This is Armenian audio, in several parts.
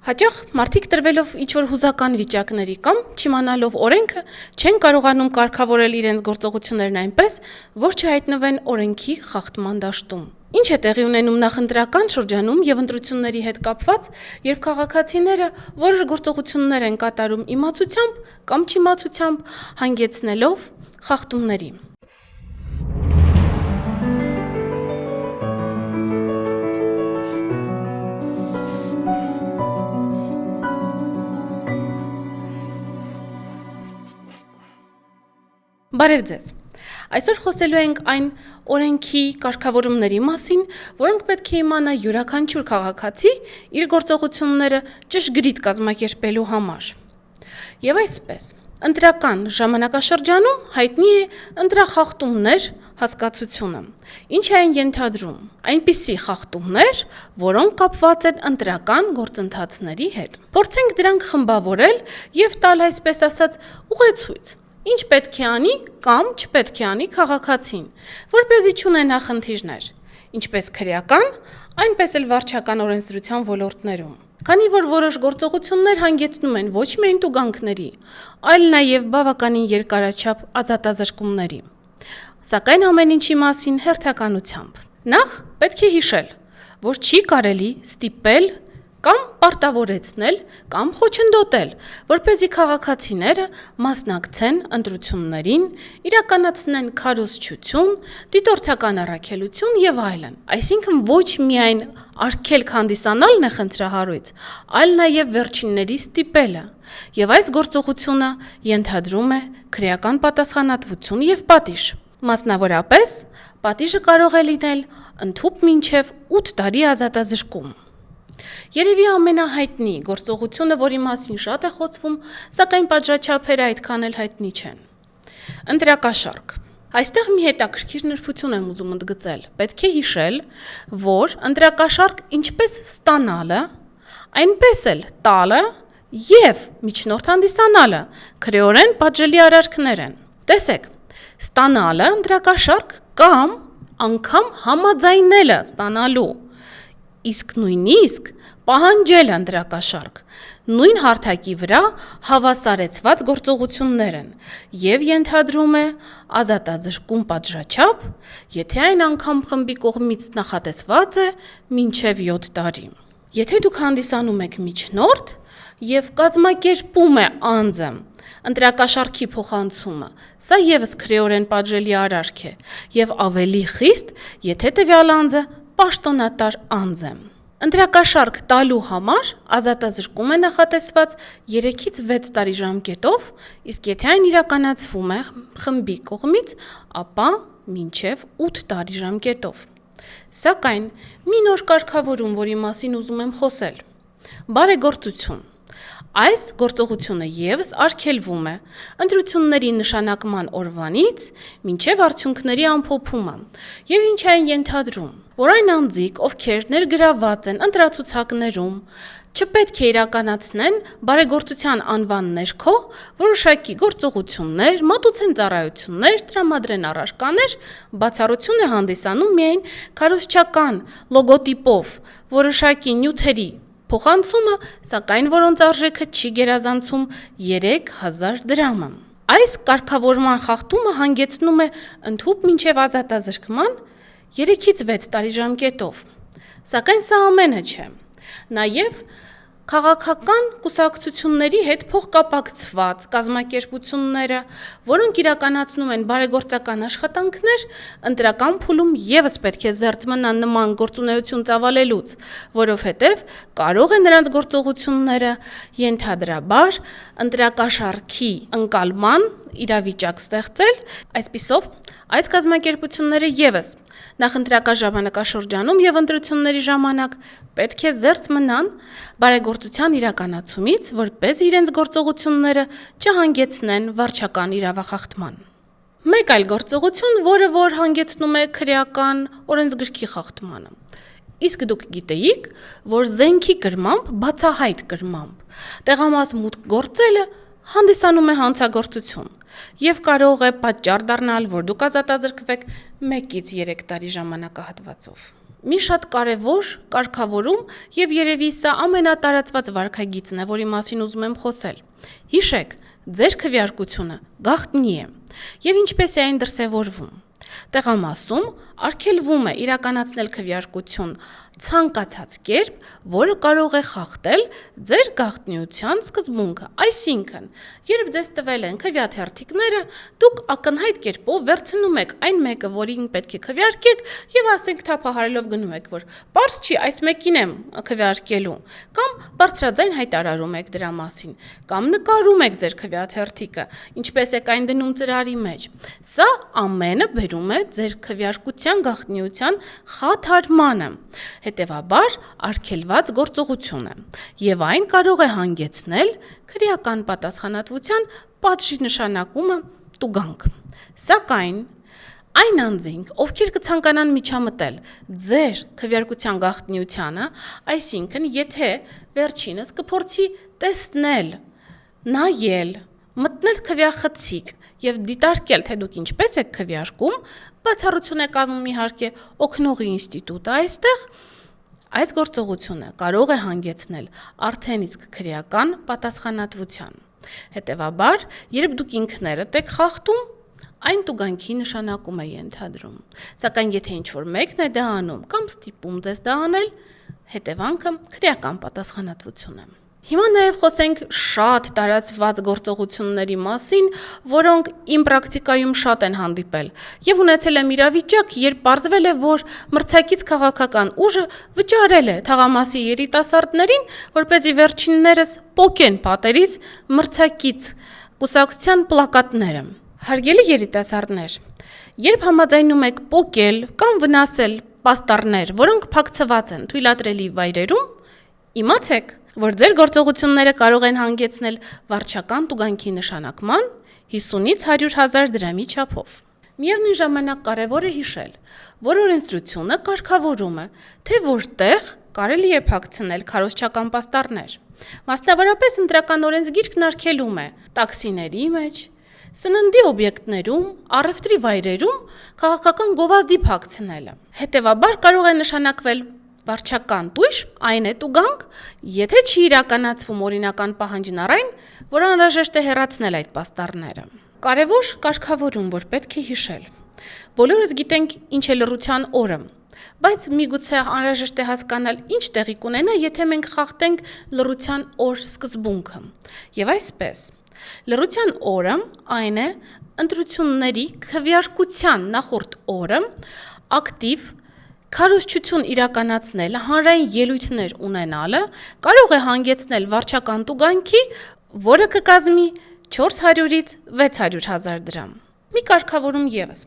Հաճախ մարդիկ տրվելով ինչ-որ հուզական վիճակների կամ չիմանալով օրենքը չեն կարողանում կարգավորել իրենց գործողություններն այնպես, որ չհայտնվեն օրենքի խախտման դաշտում։ Ինչ է տեղի ունենում նախընտրական շրջանում եւ ընտրությունների հետ կապված, երբ քաղաքացիները որոշ գործողություններ են կատարում իմացությամբ կամ չիմացությամբ, հանգեցնելով խախտումների։ Բարև ձեզ։ Այսօր խոսելու ենք այն օրենքի կարգավորումների մասին, որոնք պետք է իմանա յուրաքանչյուր քաղաքացի իր գործողությունները ճշգրիտ կազմակերպելու համար։ Եվ այսպես, ընտրական ժամանակաշրջանում հայտնի է ընտրախախտումներ հասկացությունը, ինչը այն ենթադրում, այնպիսի խախտումներ, որոնք կապված են ընտրական գործընթացների հետ։ Փորձենք դրանք խմբավորել եւ տալ այսպես ասած ուղեցույց։ Ինչ պետք է անի կամ չպետք է անի քաղաքացին, որպեսզի չունենա խնդիրներ, ինչպես քրեական, այնպես էլ վարչական օրենսդրության ոլորտներում։ Քանի որ որոշ գործողություններ հանգեցնում են ոչ միայն տուգանքների, այլ նաև բավականին երկարաչափ ազատազրկումների։ Սակայն ամեն ինչի մասին հերթականությամբ։ Նախ պետք է հիշել, որ չի կարելի ստիպել կամ պարտավորեցնել կամ խոչընդոտել, որպեսզի քաղաքացիները մասնակցեն ընտրություններին, իրականացնեն քարոզչություն, դիտորդական առաքելություն եւ այլն։ Այսինքն ոչ միայն արգելք հանդիսանալն է խնդրահարույց, այլ նաեւ վերջինների ստիպելը։ Եվ այս գործողությունը ենթադրում է քրեական պատասխանատվություն եւ պատիժ։ Մասնավորապես, պատիժը կարող է լինել ընդհուպ մինչև 8 տարի ազատազրկում։ Երևի ամենահայտնի գործողությունը, որի մասին շատ է խոսվում, սակայն պատժաչափերը այդքան էլ հայտնի չեն։ Ընտրակաշառք։ Այստեղ մի հետաքրքիր նրբություն եմ ուզում ընդգծել։ Պետք է հիշել, որ ընտրակաշառք ինչպես ստանալը, այնպես էլ տալը եւ միջնորդ հանդիսանալը քրեորեն պատժելի արարքներ են։ Տեսեք, ստանալը ընտրակաշառք կամ անգամ համաձայնելը ստանալու, իսկ նույնիսկ պահանջել ընտրակաշառք նույն հարթակի վրա հավասարեցված գործողություններ են եւ ենթադրում է ազատազրկում պատժաչափ, եթե այն անգամ խմբի կողմից նախատեսված է մինչև 7 տարի։ Եթե դուք հանդիսանում եք միջնորդ եւ կազմակերպում է անձը ընտրակաշառքի փոխանցումը, սա եւս քրեորեն պատժելի արարք է եւ ավելի խիստ, եթե տվյալ անձը պաշտոնատար անձ է։ Ընտրակաշառք տալու համար ազատազրկում է նախատեսված 3-ից 6 տարի ժամկետով, իսկ եթե այն իրականացվում է խմբի կողմից, ապա մինչև 8 տարի ժամկետով։ Սակայն մի նոր կարգավորում, որի մասին ուզում եմ խոսել։ Բարեգործություն։ Այս գործողությունը եւս արգելվում է ընտրությունների նշանակման օրվանից մինչև արդյունքների ամփոփումը, եւ ինչ այն ենթադրում, որ այն անձիկ, ովքեր ներգրավված են ընտրացուցակներում, չպետք է իրականացնեն բարեգործության անվան ներքո որոշակի գործողություններ, մատուցեն ծառայություններ, տրամադրեն առարկաներ, բացառություն է հանդիսանում միայն քարոզչական լոգոտիպով որոշակի նյութերի փոխանցումը, սակայն որոնց արժեքը չի գերազանցում 3000 դրամը։ Այս կարգավորման խախտումը հանգեցնում է ընդհուպ մինչև ազատազրկման 3-ից 6 տարի ժամկետով։ Սակայն սա ամենը չէ։ Նաև քաղաքական կուսակցությունների հետ փոխկապակցված կազմակերպությունները, որոնք իրականացնում են բարեգործական աշխատանքներ, ընտրական փուլում եւս պետք է զերծ մնան նման գործունեություն ծավալելուց, որովհետեւ կարող է նրանց գործողությունները ենթադրաբար ընտրակաշառքի ընկալման իրավիճակ ստեղծել, այսպիսով այս կազմակերպությունները եւս նախընտրական ժամանակաշրջանում եւ ընտրությունների ժամանակ պետք է զերծ մնան բարեգործության իրականացումից, որպեսզի իրենց գործողությունները չհանգեցնեն վարչական իրավախախտման։ Մեկ այլ գործողություն, որը որ հանգեցնում է քրեական օրենսգրքի խախտմանը։ Իսկ դուք գիտեիք, որ զենքի կրմամբ, բացահայտ կրմամբ տեղամաս մուտք գործելը հանդիսանում է հանցագործություն եւ կարող է պատճառ դառնալ, որ դուք ազատազրկվեք 1-ից 3 տարի ժամանակահատվածով։ Մի շատ կարևոր կարգավորում եւ երևի սա ամենատարածված վարքագիծն է, որի մասին ուզում եմ խոսել։ Հիշեք, ձեր քվեարկությունը գաղտնի է եւ ինչպես է այն դրսեւորվում։ Տեղամասում արգելվում է իրականացնել քվեարկություն ցանկացած կերպ, որը կարող է խախտել ձեր գաղտնիության սկզբունքը։ Այսինքն, երբ ձեզ տվել են քվեաթերթիկները, դուք ակնհայտ կերպով վերցնում եք այն մեկը, որին պետք է քվեարկեք, եւ ասենք թափահարելով գնում եք, որ «Պարզ չի, այս մեկին եմ քվեարկելու», կամ բարձրաձայն հայտարարում եք դրա մասին, կամ նկարում եք ձեր քվեաթերթիկը, ինչպես եք այն դնում ծրարի մեջ։ Սա ամենը բերում է ձեր քվեարկության գաղտնիության խաթարմանը, հետևաբար արգելված գործողություն է, եւ այն կարող է հանգեցնել քրեական պատասխանատվության պատժի նշանակումը տուգանք։ Սակայն այն անձինք, ովքեր կցանկանան միջամտել ձեր քվեարկության գաղտնիությանը, այսինքն եթե վերջինս կփորձի տեսնել, նայել, մտնել քվեախցիկ եւ դիտարկել, թե դուք ինչպես եք քվեարկում, բացառություն է կազմում իհարկե օգնողի ինստիտուտը այստեղ, այս գործողությունը կարող է հանգեցնել արդեն իսկ քրեական պատասխանատվության։ Հետևաբար, երբ դուք ինքներդ եք խախտում, այն տուգանքի նշանակում է ենթադրում։ Սակայն եթե ինչ-որ մեկն է դա անում կամ ստիպում ձեզ դա անել, հետևանքը քրեական պատասխանատվություն է։ Հիմա նաև խոսենք շատ տարածված գործողությունների մասին, որոնք իմ պրակտիկայում շատ են հանդիպել, եւ ունեցել եմ իրավիճակ, երբ պարզվել է, որ մրցակից քաղաքական ուժը վճարել է թաղամասի երիտասարդներին, որպեսզի վերջիններս պոկեն պատերից մրցակից կուսակցության պլակատները։ Հարգելի երիտասարդներ, երբ համաձայնում եք պոկել կամ վնասել պաստառներ, որոնք փակցված են թույլատրելի վայրերում, իմացեք, որ ձեր գործողությունները կարող են հանգեցնել վարչական տուգանքի նշանակման 50-ից 100,000 դրամի չափով։ Միևնույն ժամանակ կարևոր է հիշել, որ օրենսդրությունը կարգավորում է, թե որտեղ կարելի է փակցնել քարոզչական պաստառներ։ Մասնավորապես ընտրական օրենսգիրքն արգելում է տաքսիների մեջ, սննդի օբյեկտներում, առևտրի վայրերում քաղաքական գովազդի փակցնելը։ Հետևաբար կարող է նշանակվել վարչական տույժ, այն է տուգանք, եթե չի իրականացվում օրինական պահանջն առայն, որ անհրաժեշտ է հեռացնել այդ պաստառները։ Կարևոր կարգավորում, որ պետք է հիշել։ Բոլորս գիտենք ինչ է լռության օրը, բայց միգուցե անհրաժեշտ է հասկանալ ինչ տեղի կունենա, եթե մենք խախտենք լռության օր սկզբունքը։ Եվ այսպես, լռության օրը այն է ընտրությունների քվեարկության նախորդ օրը ակտիվ քարոզչություն իրականացնելը, հանրային ելույթներ ունենալը կարող է հանգեցնել վարչական տուգանքի, որը կկազմի 400-ից 600,000 դրամ։ Մի կարգավորում եւս։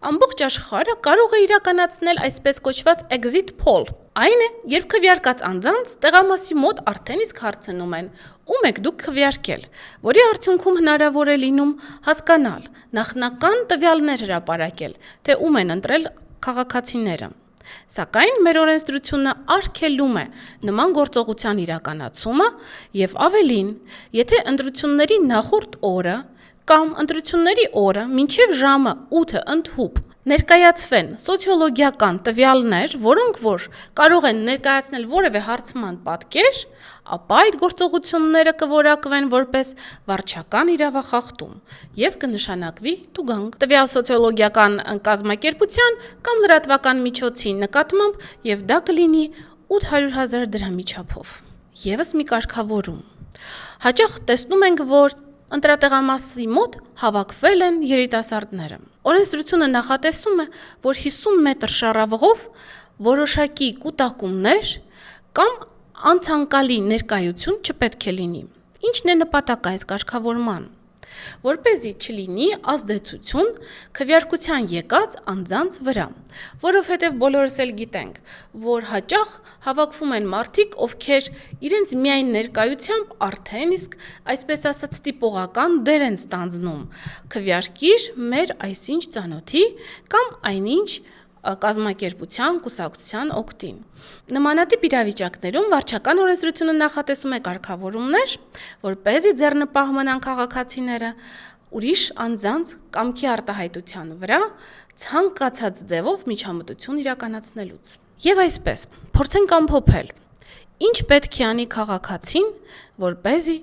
Ամբողջ աշխարհը կարող է իրականացնել այսպես կոչված exit poll։ Այն է, երբ քվեարկած անձանց տեղամասի մոտ արդեն իսկ հարցնում են, ում եք դուք քվեարկել, որի արդյունքում հնարավոր է լինում հասկանալ, նախնական տվյալներ հրապարակել, թե ում են ընտրել քաղաքացիները։ Սակայն մեր օրենսդրությունը արգելում է նման գործողության իրականացումը եւ ավելին, եթե ընտրությունների նախորդ օրը կամ ընտրությունների օրը մինչև ժամը 8-ը ընդհուպ ներկայացվեն սոցիոլոգիական տվյալներ, որոնք որ կարող են ներկայացնել որևէ հարցման պատկեր, ապա այդ գործողությունները կորակվեն որպես վարչական իրավախախտում եւ կնշանակվի տուգանք տվյալ սոցիոլոգիական կազմակերպության կամ լրատվական միջոցի նկատմամբ եւ դա կլինի 800,000 դրամի չափով։ Եվս մի կարգավորում։ Հաճախ տեսնում ենք, որ ընտրատեղամասի մոտ հավաքվել են երիտասարդները։ Օրենսդրությունը նախատեսում է, որ 50 մետր շառավղով որոշակի կուտակումներ կամ անցանկալի ներկայություն չպետք է լինի։ Ինչն է նպատակը այս կարգավորման։ Որպեսզի չլինի ազդեցություն քվեարկության եկած անձանց վրա, որովհետև բոլորս էլ գիտենք, որ հաճախ հավաքվում են մարդիկ, ովքեր իրենց միայն ներկայությամբ արդեն իսկ այսպես ասած տիպողական դեր են ստանձնում, քվեարկիր մեր այսինչ ծանոթի կամ այնինչ կազմակերպության, կուսակցության օգտին։ Նմանատիպ իրավիճակներում վարչական օրենսդրությունը նախատեսում է կարգավորումներ, որպեսզի ձեռնպահ մնան քաղաքացիները ուրիշ անձանց կամքի արտահայտության վրա ցանկացած ձևով միջամտություն իրականացնելուց։ Եվ այսպես, փորձենք ամփոփել. ինչ պետք է անի քաղաքացին, որպեսզի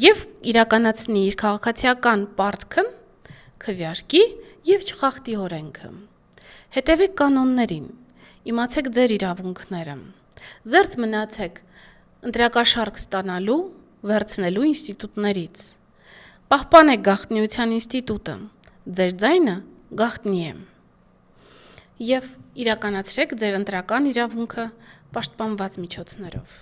եւ իրականացնի իր քաղաքացիական պարտքը, քվեարկի եւ չխախտի օրենքը։ Հետևեք կանոններին, իմացեք ձեր իրավունքները, զերծ մնացեք ընտրակաշարք ստանալու, վերցնելու ինստիտուտներից, պահպանեք գաղտնիության ինստիտուտը, ձեր ձայնը գաղտնի է, եւ իրականացրեք ձեր ընտրական իրավունքը պաշտպանված միջոցներով։